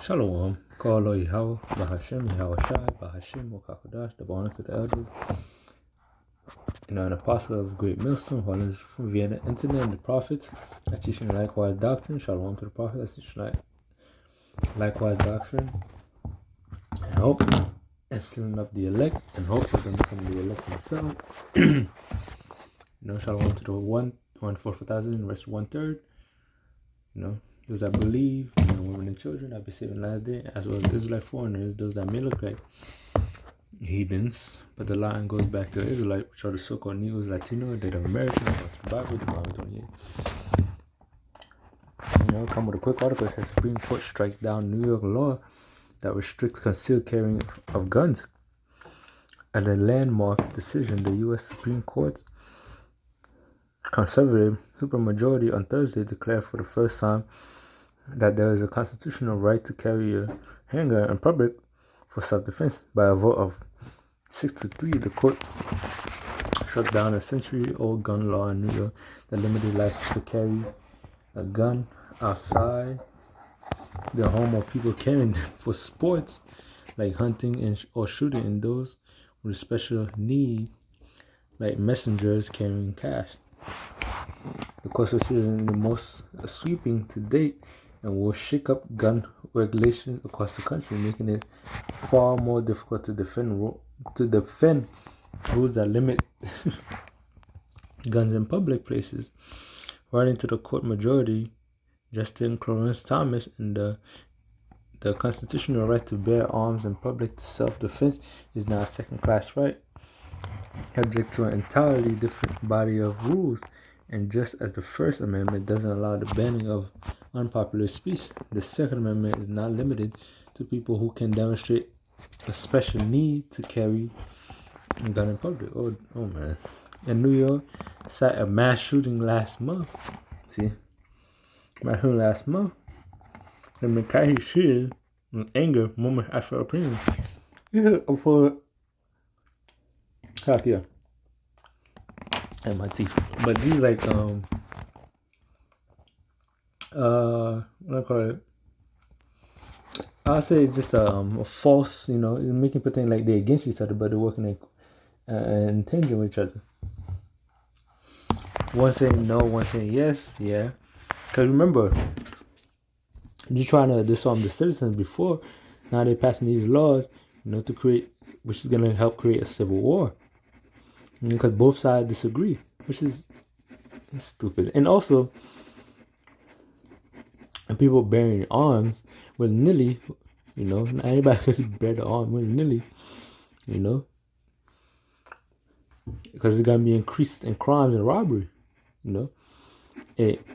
Shalom. Call Lo Yahweh, Bahashem, Yahweh Shai, Bahashem, Wakakadash, the honor to the elders. An apostle of Great Millstone, holding from Vienna Internet and the prophets. That's teaching likewise doctrine. Shalom to the prophets. That's teaching likewise doctrine. And hope. And sealing up the elect. And hope they're going to become the elect themselves. Shalom to the 1/4,000, rest 1/3. Those that believe, women and children that be saved in the last day, as well as Israelite foreigners, those that may look like heathens, but the line goes back to Israelite, which are the so-called Negroes, Latino, Native American, Bible, Deuteronomy 28. Come with a quick article that says Supreme Court strikes down New York law that restricts concealed carrying of guns. At a landmark decision, the U.S. Supreme Court's conservative supermajority on Thursday declared for the first time that there is a constitutional right to carry a handgun in public for self-defense. By a vote of 6-3, the court struck down a century-old gun law in New York that limited license to carry a gun outside the home of people carrying them for sports like hunting or shooting, and those with special need like messengers carrying cash. The court was considered the most sweeping to date and will shake up gun regulations across the country, making it far more difficult to defend rules that limit guns in public places. Writing to the court majority, Justice Clarence Thomas, and the constitutional right to bear arms in public to self-defense is now a second-class right, subject to an entirely different body of rules. And just as the First Amendment doesn't allow the banning of unpopular speech, the Second Amendment is not limited to people who can demonstrate a special need to carry a gun in public. Oh man. In New York, cite a mass shooting last month. The McCarthy shooting in anger moment after opinion. And my teeth. But these what I call it? I'll say it's just a false, making pretend like they're against each other, but they're working in tangent with each other. One saying no, one saying yes, yeah. Because remember, you're trying to disarm the citizens before. Now they're passing these laws, to create, which is going to help create a civil war. Because both sides disagree, which is stupid. And also, people bearing arms willy-nilly, not anybody could bear the arm willy-nilly, because it's going to be increased in crimes and robbery, And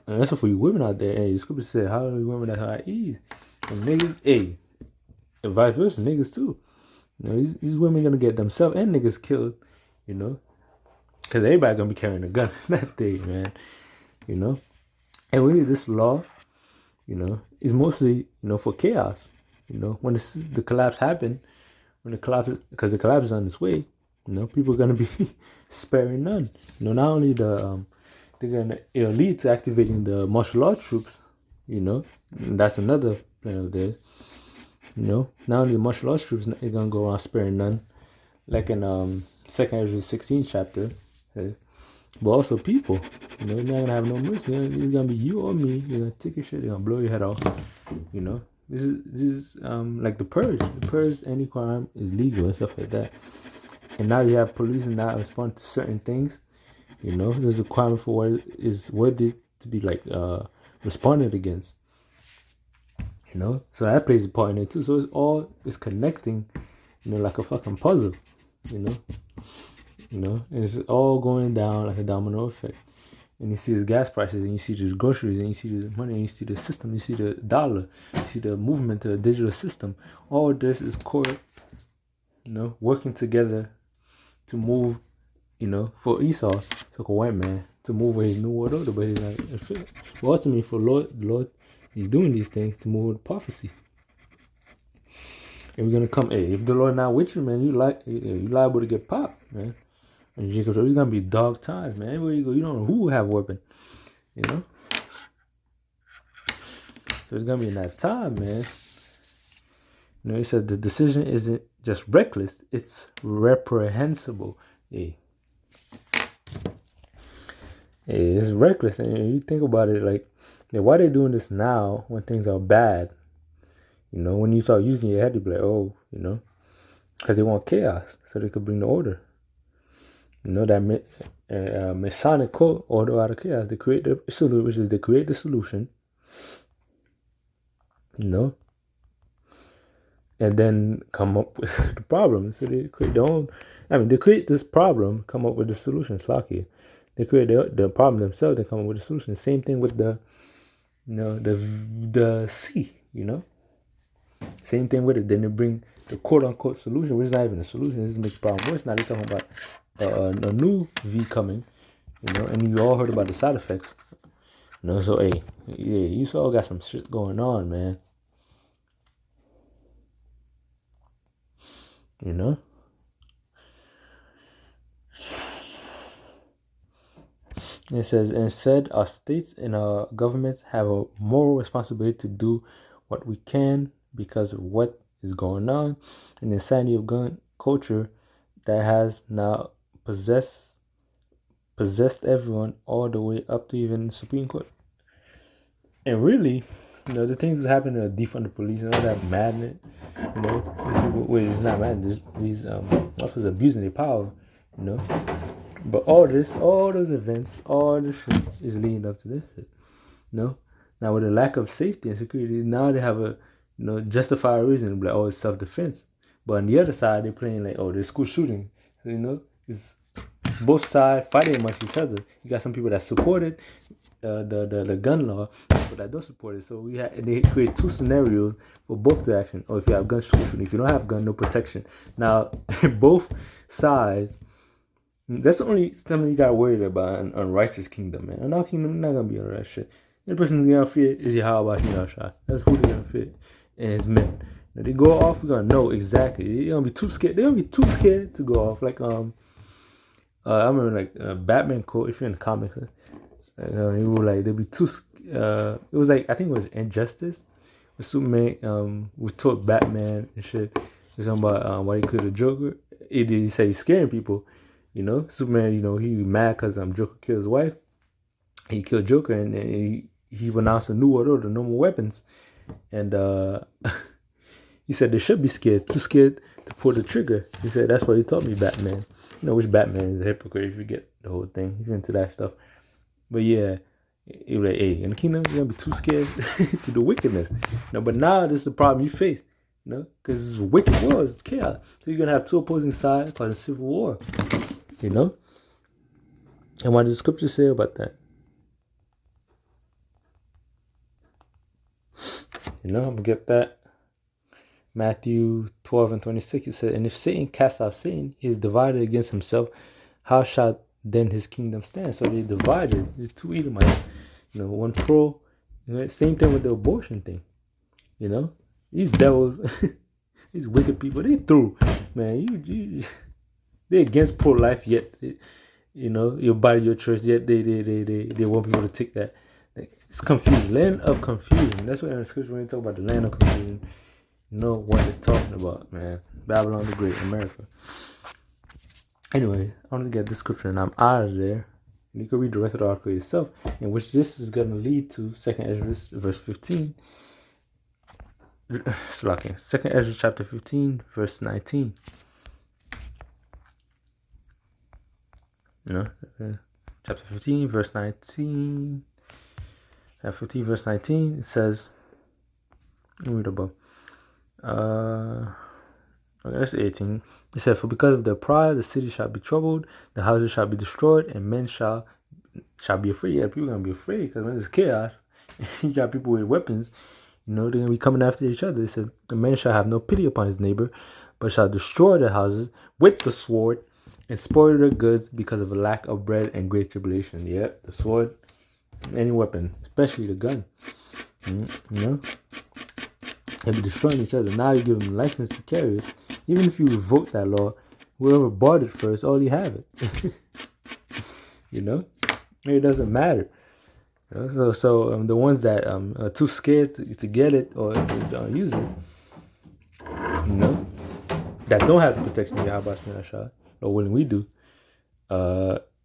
that's for you women out there. The scripture said, how are you women that are at ease? And niggas, and vice versa, niggas too. These women going to get themselves and niggas killed, because everybody going to be carrying a gun that day, man, And really this law, is mostly, for chaos, when the collapse happened, because the collapse is on its way, people are going to be sparing none. Not only it'll lead to activating the martial law troops, and that's another plan of theirs, not only the martial law troops are going to go around sparing none, like in 2 Ezra 16 chapter, but also people, you're not going to have no mercy. It's going to be you or me. You're going to take your shit, they're going to blow your head off, This is like the purge. The purge, any crime is legal and stuff like that. And now you have police and not respond to certain things. There's a requirement for what is worthy to be responded against. So that plays a part in it too. So it's connecting, like a fucking puzzle, and it's all going down like a domino effect. And you see the gas prices, and you see the groceries, and you see the money, and you see the system, you see the dollar, you see the movement to the digital system. All this is core, working together to move, for Esau, like a white man, to move where his new world order, but he's not fit. But ultimately, for the Lord, he's doing these things to move with prophecy. And we're gonna come, if the Lord not with you, man, you liable to get popped, man. And Jacob said, it's gonna be dog times, man. Everywhere you go, you don't know who will have a weapon, So it's gonna be in that time, man. He said the decision isn't just reckless, it's reprehensible. Hey, it's reckless. And you think about it, like, why they doing this now when things are bad? When you start using your head, you be like, oh, because they want chaos so they could bring the order. That Masonic quote, order out of chaos. They create the solution, which is they create the solution, and then come up with the problem. So they create their own. They create this problem, come up with the solution. It's lucky. They create the problem themselves, they come up with the solution. Same thing with the sea, Same thing with it. Then they bring the quote unquote solution, which is not even a solution. This is make the problem worse. Now they're talking about a new V coming, and you all heard about the side effects. So hey, yeah, you all got some shit going on, man. It says, instead, our states and our governments have a moral responsibility to do what we can because of what is going on and the insanity of gun culture that has now possessed everyone all the way up to even the Supreme Court. And really, the things that happen to defund the police and all that madness, it's not madness. These officers abusing their power, But all those events, all this shit is leading up to this shit. Now with the lack of safety and security, now they have a justified reason, like, oh, it's self-defense. But on the other side, they're playing like, oh, there's school shooting. It's both sides fighting amongst each other. You got some people that supported the gun law, people that don't support it. So they create two scenarios for both directions. Or if you have gun, school shooting. If you don't have gun, no protection. Now, both sides. That's the only something you gotta worry about an unrighteous kingdom, man. Another kingdom not gonna be on that shit. The person who's gonna fear is Yahweh Shah. That's who they're gonna fear, and his men. Now they go off, we're gonna know exactly. They're gonna be too scared. They're gonna be too scared to go off. Like I remember like Batman quote. If you're in the comics, he was like they'd be too. It was like I think it was Injustice, where Superman was told Batman and shit. He was talking about why he killed the Joker. He said he's scaring people. Superman, he mad because Joker killed his wife. He killed Joker and he announced a new order, no more weapons. And he said they should be scared, too scared to pull the trigger. He said that's why he taught me Batman. Which Batman is a hypocrite if you get the whole thing, if you're into that stuff. But yeah, he was like, hey, in the kingdom, you're going to be too scared to do wickedness. But now this is the problem you face. Because it's a wicked world, it's chaos. So you're going to have two opposing sides causing civil war. And what does the scripture say about that? I'm going to get that. Matthew 12:26, it said, and if Satan casts out Satan, he is divided against himself. How shall then his kingdom stand? So they divided. There's two Edomites. One pro. Same thing with the abortion thing. These devils, these wicked people, they through. Man, they're against pro-life, yet, your body, your choice, yet they want people to take that. It's confusing. Land of confusion. That's what in the scripture when you talk about the land of confusion, you know what it's talking about, man. Babylon the Great, America. Anyway, I'm going to get this scripture and I'm out of there. You can read the rest of the article yourself, in which this is going to lead to 2nd Ezra verse 15. 2nd Ezra chapter 15, verse 19. Chapter 15, verse 19. Chapter 15, verse 19, it says, let me read above. That's 18. It said, for because of their pride, the city shall be troubled, the houses shall be destroyed, and men shall be afraid. Yeah, people are going to be afraid because when there's chaos, you got people with weapons, they're going to be coming after each other. It said, the man shall have no pity upon his neighbor, but shall destroy their houses with the sword and spoil their goods because of a lack of bread and great tribulation. Yeah, the sword, any weapon, especially the gun. They'll be destroying each other. Now you give them license to carry it. Even if you revoke that law, whoever bought it first already have it. It doesn't matter. So the ones that are too scared to get it or don't use it, you know, that don't have the protection of Yahweh Shemina Shah, or when we do,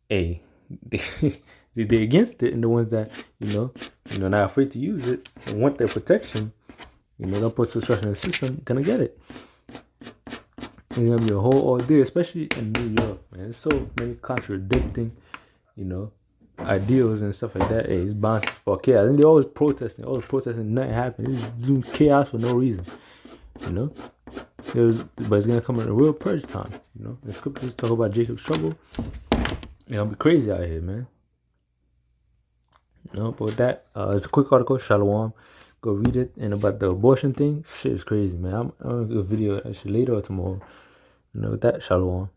hey, they're against it, and the ones that, not afraid to use it and want their protection, don't put some trust in the system, gonna get it. It's gonna be a whole ordeal, especially in New York, man. There's so many contradicting, ideals and stuff like that. Hey, it's bound to spark chaos. And they're always protesting, nothing happens. It's doing chaos for no reason, but it's gonna come in a real purge time, The scriptures talk about Jacob's trouble. It'll be crazy out here, man. But with that, it's a quick article, Shalom. Go read it. And about the abortion thing, shit is crazy, man. I'm gonna do a video actually later or tomorrow. With that, Shalom.